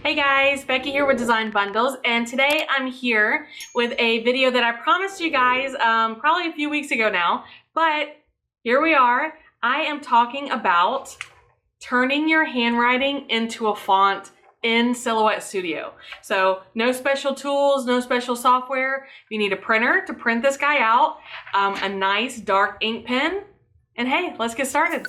Hey guys, Becky here with Design Bundles, and today I'm here with a video that I promised you guys probably a few weeks ago now, but here we are. I am talking about turning your handwriting into a font in Silhouette Studio. So no special tools, no special software. You need a printer to print this guy out, a nice dark ink pen, and hey, let's get started.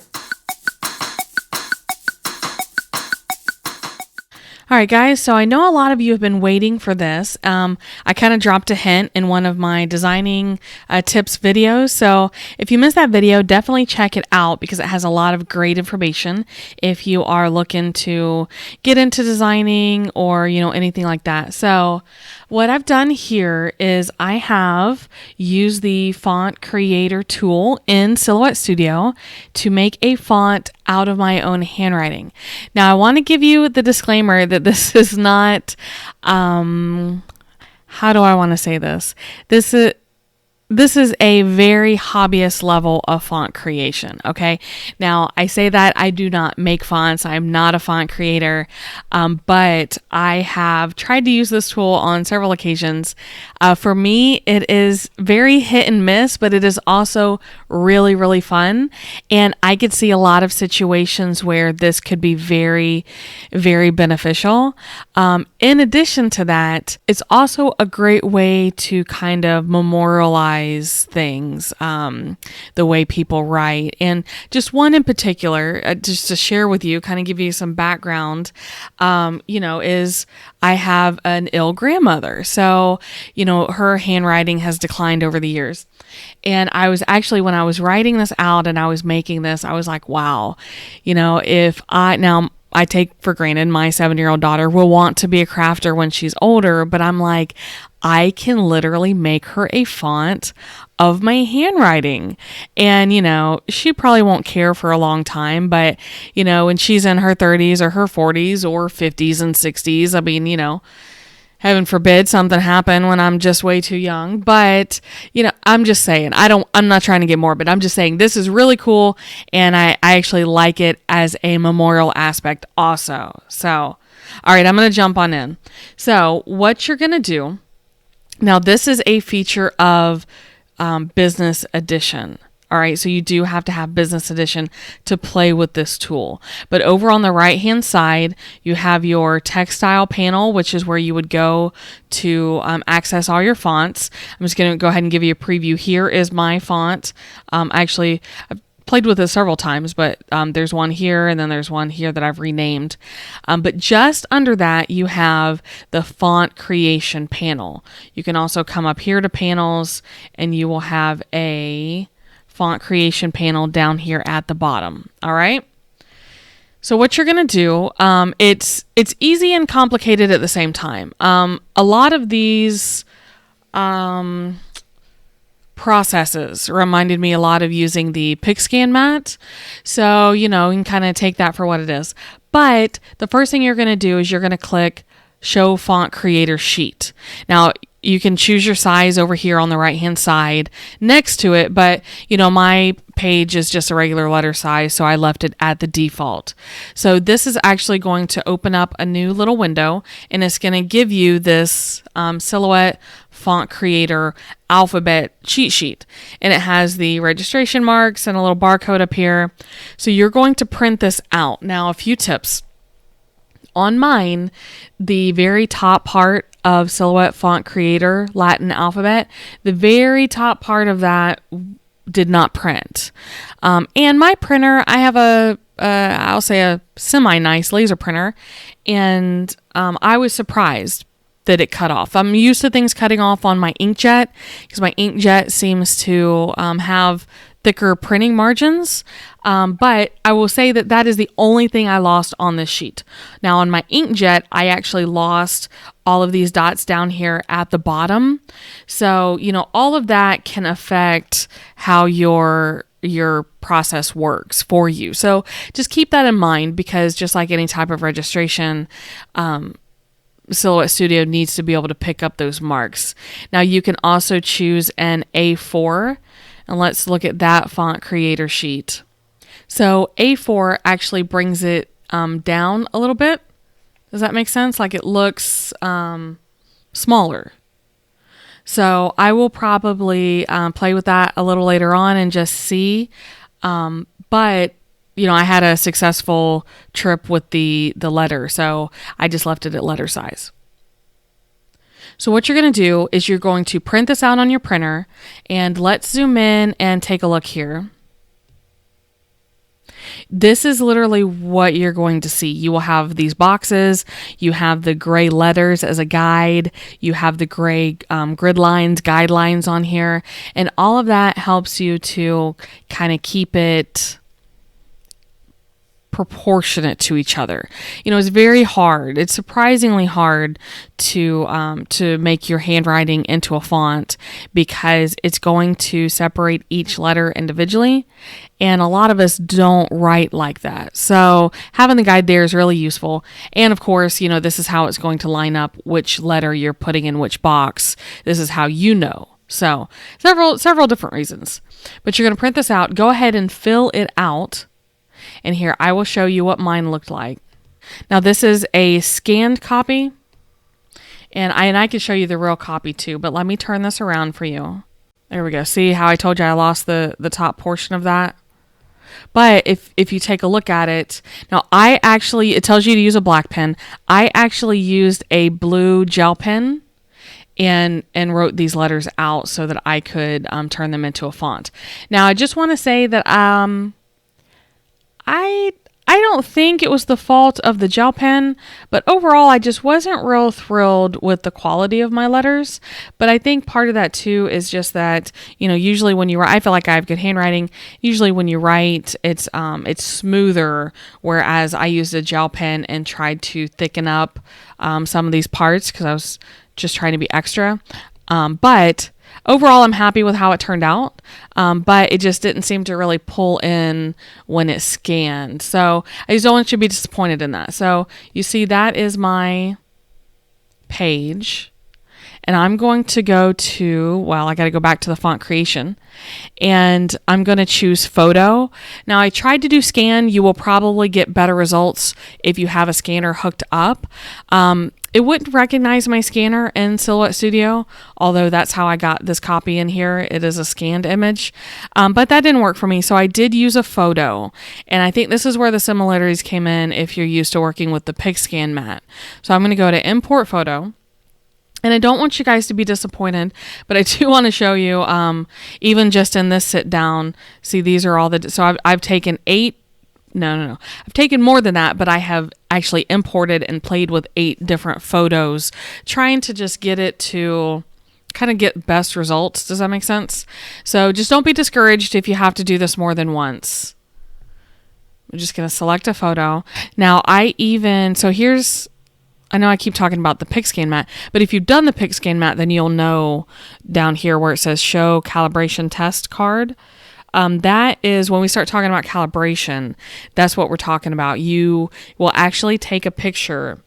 All right, guys, so I know a lot of you have been waiting for this. I kind of dropped a hint in one of my designing tips videos. So if you missed that video, definitely check it out because it has a lot of great information if you are looking to get into designing or, anything like that. So what I've done here is I have used the font creator tool in Silhouette Studio to make a font out of my own handwriting. Now I want to give you the disclaimer that this is not, how do I want to say this? This is a very hobbyist level of font creation, okay? Now, I say that I do not make fonts. I'm not a font creator, but I have tried to use this tool on several occasions. For me, it is very hit and miss, but it is also really, really fun. And I could see a lot of situations where this could be very, very beneficial. In addition to that, it's also a great way to kind of memorialize things, the way people write. And just one in particular, just to share with you, kind of give you some background, is I have an ill grandmother. So, her handwriting has declined over the years. And I was actually, when I was writing this out and I was making this, I was like, wow, I take for granted my 7-year-old daughter will want to be a crafter when she's older, but I'm like, I can literally make her a font of my handwriting. And, she probably won't care for a long time, but, when she's in her 30s or her 40s or 50s and 60s, I mean, heaven forbid something happen when I'm just way too young. But, I'm just saying, I'm not trying to get morbid. I'm just saying this is really cool. And I actually like it as a memorial aspect also. So, all right, I'm going to jump on in. So what you're going to do now, this is a feature of Business Edition. All right, so you do have to have Business Edition to play with this tool. But over on the right-hand side, you have your textile panel, which is where you would go to access all your fonts. I'm just going to go ahead and give you a preview. Here is my font. Actually, I've played with this several times, but there's one here and then there's one here that I've renamed. But just under that, you have the font creation panel. You can also come up here to panels and you will have a font creation panel down here at the bottom. All right. So what you're going to do, it's easy and complicated at the same time. A lot of these processes reminded me a lot of using the Picscan mat. So, you can kind of take that for what it is. But the first thing you're going to do is you're going to click Show Font Creator Sheet. Now, you can choose your size over here on the right-hand side next to it, but, my page is just a regular letter size, so I left it at the default. So this is actually going to open up a new little window, and it's going to give you this Silhouette Font Creator alphabet cheat sheet. And it has the registration marks and a little barcode up here. So you're going to print this out. Now, a few tips. On mine, the very top part of Silhouette Font Creator Latin alphabet, the very top part of that did not print. And my printer, I have I'll say a semi-nice laser printer, and I was surprised that it cut off. I'm used to things cutting off on my inkjet because my inkjet seems to have thicker printing margins. But I will say that is the only thing I lost on this sheet. Now on my inkjet, I actually lost all of these dots down here at the bottom. So, all of that can affect how your process works for you. So just keep that in mind because just like any type of registration, Silhouette Studio needs to be able to pick up those marks. Now you can also choose an A4. And let's look at that font creator sheet. So A4 actually brings it down a little bit. Does that make sense? Like it looks smaller. So I will probably play with that a little later on and just see. But I had a successful trip with the letter, so I just left it at letter size. So what you're going to do is you're going to print this out on your printer, and let's zoom in and take a look here. This is literally what you're going to see. You will have these boxes, you have the gray letters as a guide, you have the gray grid lines, guidelines on here, and all of that helps you to kind of keep it proportionate to each other. It's very hard. It's surprisingly hard to make your handwriting into a font because it's going to separate each letter individually, and a lot of us don't write like that. So having the guide there is really useful. And of course, this is how it's going to line up which letter you're putting in which box. This is how you know. So several different reasons. But you're going to print this out. Go ahead and fill it out. And here, I will show you what mine looked like. Now, this is a scanned copy, and I can show you the real copy too, but let me turn this around for you. There we go. See how I told you I lost the top portion of that? But if you take a look at it, now it tells you to use a black pen. I actually used a blue gel pen and wrote these letters out so that I could turn them into a font. Now, I just want to say that I don't think it was the fault of the gel pen, but overall I just wasn't real thrilled with the quality of my letters. But I think part of that too is just that, usually when you write, I feel like I have good handwriting. Usually when you write, it's smoother, whereas I used a gel pen and tried to thicken up some of these parts because I was just trying to be extra. But overall, I'm happy with how it turned out, but it just didn't seem to really pull in when it scanned. So I just don't want you to be disappointed in that. So you see that is my page. And I'm going to go to, I got to go back to the font creation. And I'm going to choose photo. Now, I tried to do scan. You will probably get better results if you have a scanner hooked up. It wouldn't recognize my scanner in Silhouette Studio, although that's how I got this copy in here. It is a scanned image. But that didn't work for me, so I did use a photo. And I think this is where the similarities came in if you're used to working with the Picscan mat. So I'm going to go to Import Photo. And I don't want you guys to be disappointed, but I do want to show you, even just in this sit down, see, these are all so I've taken 8. No. I've taken more than that, but I have actually imported and played with 8 different photos, trying to just get it to kind of get best results. Does that make sense? So just don't be discouraged if you have to do this more than once. I'm just going to select a photo. Now, I know I keep talking about the Picscan mat, but if you've done the Picscan mat, then you'll know down here where it says show calibration test card. That is when we start talking about calibration, that's what we're talking about. You will actually take a picture,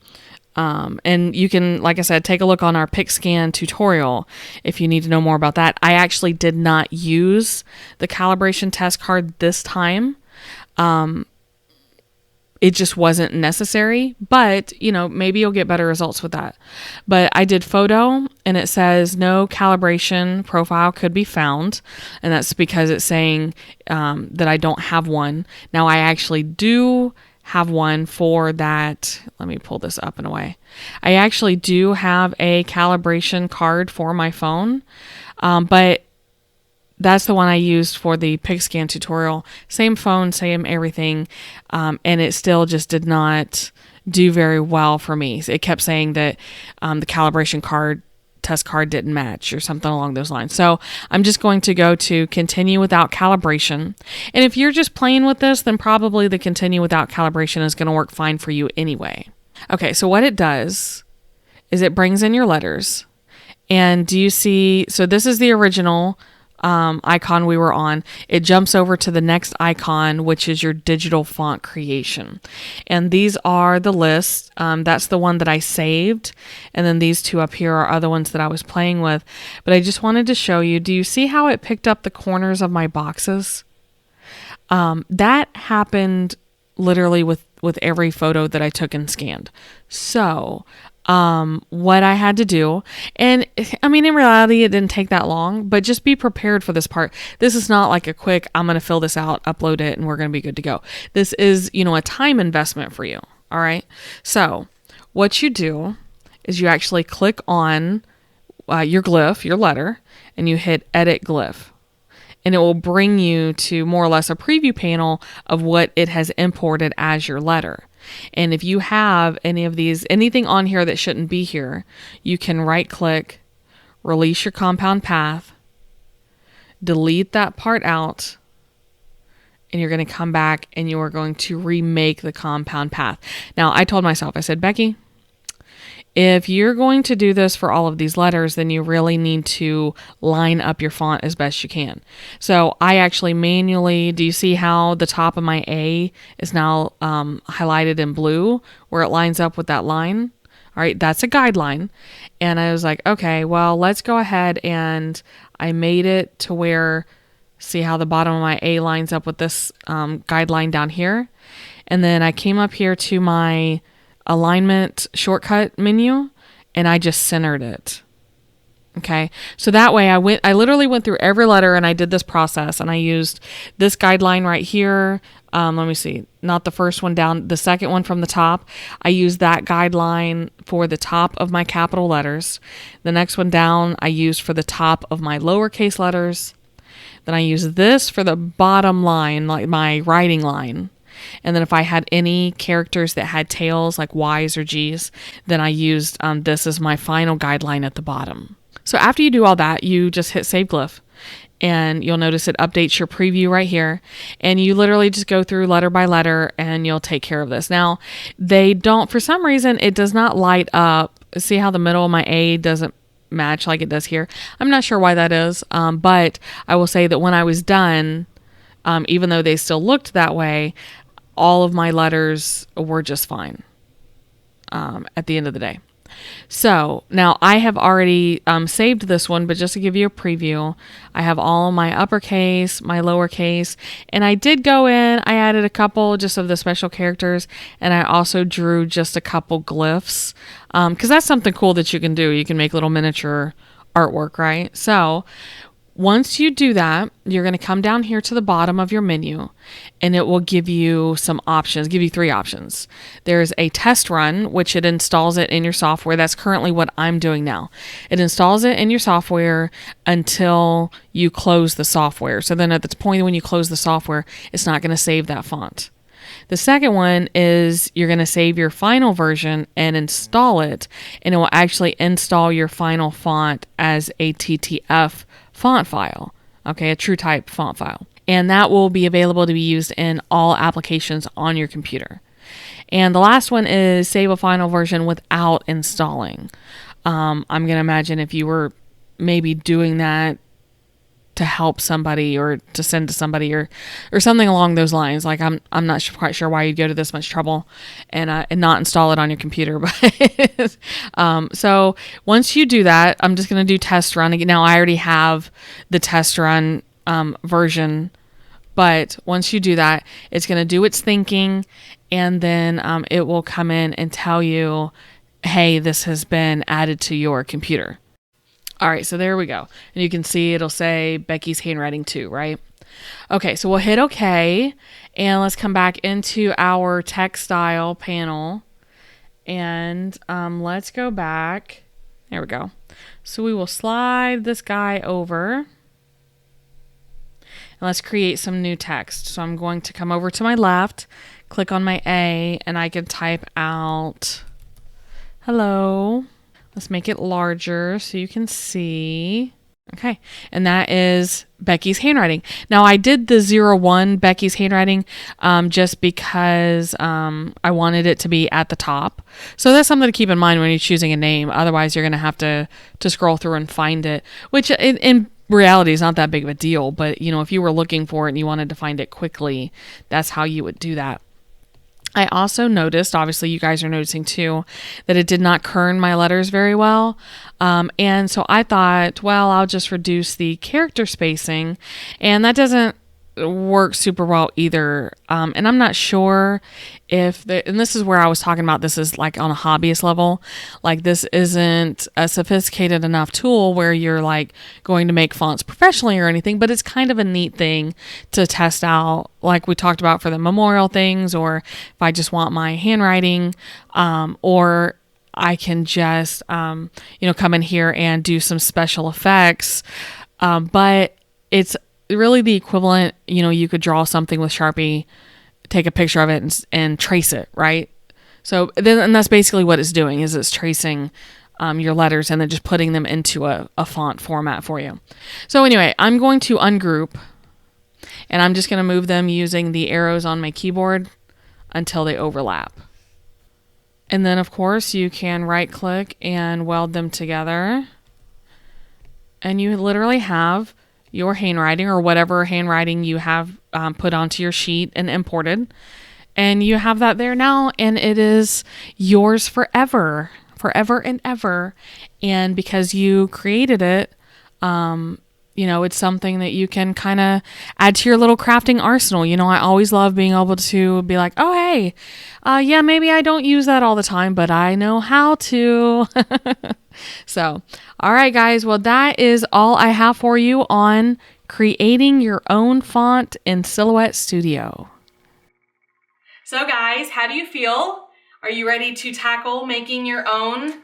and you can, like I said, take a look on our Picscan tutorial if you need to know more about that. I actually did not use the calibration test card this time. It just wasn't necessary, but maybe you'll get better results with that. But I did photo, and it says no calibration profile could be found. And that's because it's saying that I don't have one. Now I actually do have one for that. Let me pull this up in a way. I actually do have a calibration card for my phone, but that's the one I used for the Picscan tutorial. Same phone, same everything, and it still just did not do very well for me. It kept saying that the calibration test card didn't match or something along those lines. So I'm just going to go to continue without calibration. And if you're just playing with this, then probably the continue without calibration is going to work fine for you anyway. Okay, so what it does is it brings in your letters. And do you see, so this is the original icon we were on. It jumps over to the next icon, which is your digital font creation. And these are the lists. That's the one that I saved. And then these 2 up here are other ones that I was playing with. But I just wanted to show you, do you see how it picked up the corners of my boxes? That happened literally with with every photo that I took and scanned. So what I had to do, and I mean, in reality, it didn't take that long, but just be prepared for this part. This is not like a quick, I'm going to fill this out, upload it, and we're going to be good to go. This is, a time investment for you. All right. So what you do is you actually click on your glyph, your letter, and you hit edit glyph. And it will bring you to more or less a preview panel of what it has imported as your letter. And if you have anything on here that shouldn't be here, you can right click, release your compound path, delete that part out, and you're going to come back and you are going to remake the compound path. Now, I told myself, I said, Becky, if you're going to do this for all of these letters, then you really need to line up your font as best you can. So I actually manually, do you see how the top of my A is now highlighted in blue where it lines up with that line? All right, that's a guideline. And I was like, okay, well, let's go ahead, and I made it to where, see how the bottom of my A lines up with this guideline down here. And then I came up here to my alignment shortcut menu and I just centered it. Okay. So that way I literally went through every letter and I did this process, and I used this guideline right here. Let me see, not the first one down, the second one from the top. I used that guideline for the top of my capital letters. The next one down, I used for the top of my lowercase letters. Then I used this for the bottom line, like my writing line. And then if I had any characters that had tails like Y's or G's, then I used this as my final guideline at the bottom. So after you do all that, you just hit Save Glyph, and you'll notice it updates your preview right here. And you literally just go through letter by letter and you'll take care of this. Now, they don't, for some reason, it does not light up. See how the middle of my A doesn't match like it does here? I'm not sure why that is, but I will say that when I was done, even though they still looked that way, all of my letters were just fine at the end of the day. So now I have already saved this one, but just to give you a preview, I have all my uppercase, my lowercase, and I did go in, I added a couple just of the special characters, and I also drew just a couple glyphs, because that's something cool that you can do. You can make little miniature artwork, right? So once you do that, you're going to come down here to the bottom of your menu, and it will give you some options, give you 3 options. There's a test run, which it installs it in your software. That's currently what I'm doing now. It installs it in your software until you close the software. So then at the point when you close the software, it's not going to save that font. The second one is you're going to save your final version and install it, and it will actually install your final font as a TTF font file, okay, a TrueType font file. And that will be available to be used in all applications on your computer. And the last one is save a final version without installing. I'm going to imagine if you were maybe doing that to help somebody or to send to somebody or something along those lines. Like I'm not quite sure why you'd go to this much trouble and not install it on your computer. But so once you do that, I'm just going to do test run again. Now I already have the test run version, but once you do that, it's going to do its thinking, and then it will come in and tell you, hey, this has been added to your computer. All right, so there we go. And you can see it'll say Becky's Handwriting 2, right? Okay, so we'll hit OK, and let's come back into our text style panel, and let's go back. There we go. So we will slide this guy over, and let's create some new text. So I'm going to come over to my left, click on my A, and I can type out hello. Let's make it larger so you can see. Okay, and that is Becky's Handwriting. Now I did the 01 Becky's Handwriting just because I wanted it to be at the top. So that's something to keep in mind when you're choosing a name. Otherwise you're going to have to scroll through and find it, which in reality is not that big of a deal. But you know, if you were looking for it and you wanted to find it quickly, that's how you would do that. I also noticed, obviously you guys are noticing too, that it did not kern my letters very well. And so I thought, well, I'll just reduce the character spacing, and that doesn't work super well either. And I'm not sure if and this is where I was talking about, this is like on a hobbyist level. Like this isn't a sophisticated enough tool where you're like going to make fonts professionally or anything, but it's kind of a neat thing to test out, like we talked about for the memorial things, or if I just want my handwriting, or I can just, come in here and do some special effects. But it's really the equivalent, you could draw something with Sharpie, take a picture of it and trace it, right? So then, and that's basically what it's doing, is it's tracing your letters and then just putting them into a font format for you. So anyway, I'm going to ungroup, and I'm just going to move them using the arrows on my keyboard until they overlap. And then of course you can right click and weld them together. And you literally have your handwriting, or whatever handwriting you have put onto your sheet and imported. And you have that there now, and it is yours forever and ever. And because you created it, it's something that you can kind of add to your little crafting arsenal. I always love being able to be like, oh, hey, maybe I don't use that all the time, but I know how to. So, all right, guys. Well, that is all I have for you on creating your own font in Silhouette Studio. So, guys, how do you feel? Are you ready to tackle making your own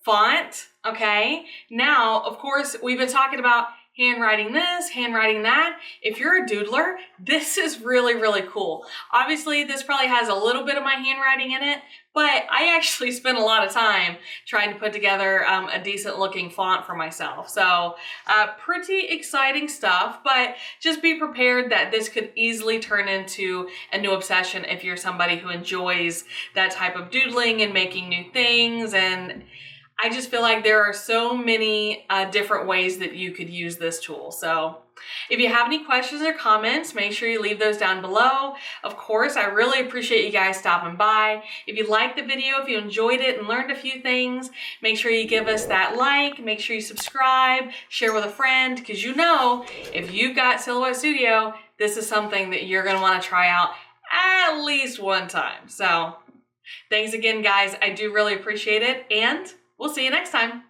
font? Okay. Now, of course, we've been talking about handwriting this, handwriting that. If you're a doodler, this is really, really cool. Obviously, this probably has a little bit of my handwriting in it, but I actually spent a lot of time trying to put together a decent looking font for myself. So pretty exciting stuff, but just be prepared that this could easily turn into a new obsession if you're somebody who enjoys that type of doodling and making new things. And I just feel like there are so many different ways that you could use this tool. So if you have any questions or comments, make sure you leave those down below. Of course, I really appreciate you guys stopping by. If you liked the video, if you enjoyed it and learned a few things, make sure you give us that like, make sure you subscribe, share with a friend, because if you've got Silhouette Studio, this is something that you're going to want to try out at least one time. So thanks again, guys. I do really appreciate it, and we'll see you next time.